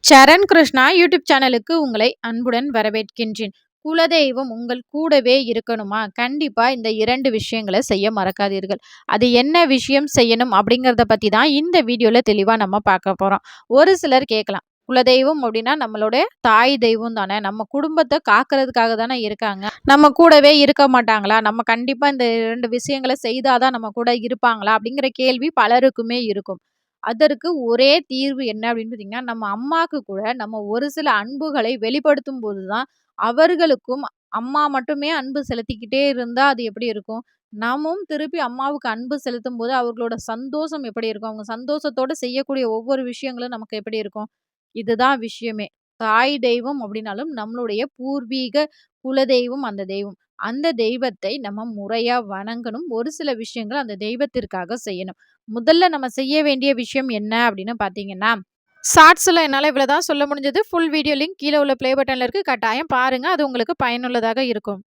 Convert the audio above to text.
சரண் Krishna YouTube சேனலுக்கு உங்களை அன்புடன் வரவேற்கின்றேன். குலதெய்வம் உங்கள் கூடவே இருக்கணுமா? கண்டிப்பா இந்த 2 விஷயங்கள செய்ய மறக்காதீர்கள். அது என்ன விஷயம் செய்யணும் அப்படிங்கிறத பத்தி தான் இந்த வீடியோல தெளிவா நம்ம பார்க்க போறோம். ஒரு சிலர் கேட்கலாம். குலதெய்வம் அப்படின்னா நம்மளுடைய தாய் தெய்வம் தானே! நம்ம குடும்பத்த காக்கிறதுக்காக தானே இருக்காங்க. நம்ம கூடவே இருக்க மாட்டாங்களா? நம்ம கண்டிப்பா இந்த 2 விஷயங்கள செய்தா தான் நம்ம கூட இருப்பாங்களா? அப்படிங்கிற கேள்வி பலருக்குமே இருக்கும். அதற்கு ஒரே தீர்வு என்ன அப்படின்னு பார்த்தீங்கன்னா, நம்ம அம்மாக்கு கூட நம்ம ஒரு சில அன்புகளை வெளிப்படுத்தும்போது தான், அவர்களுக்கும் அம்மா மட்டுமே அன்பு செலுத்திக்கிட்டே இருந்தா அது எப்படி இருக்கும்? நாமும் திருப்பி அம்மாவுக்கு அன்பு செலுத்தும்போது, அவர்களோட சந்தோஷம் எப்படி இருக்கும்? அவங்க சந்தோஷத்தோட செய்யக்கூடிய ஒவ்வொரு விஷயங்களும் நமக்கு எப்படி இருக்கும்? இதுதான் விஷயமே. தாய் தெய்வம் அப்படின்னாலும் நம்மளுடைய பூர்வீக குலதெய்வம் அந்த தெய்வம். அந்த தெய்வத்தை நம்ம முறையா வணங்கணும். ஒரு சில விஷயங்கள் அந்த தெய்வத்திற்காக செய்யணும். முதல்ல நம்ம செய்ய வேண்டிய விஷயம் என்ன அப்படின்னு பார்த்தீங்கன்னா, ஷார்ட்ஸ்ல என்னால இவ்வளோ தான் சொல்ல முடிஞ்சது. ஃபுல் வீடியோ லிங்க் கீழ உள்ள ப்ளே பட்டன்ல இருக்கு. கட்டாயம் பாருங்க. அது உங்களுக்கு பயனுள்ளதாக இருக்கும்.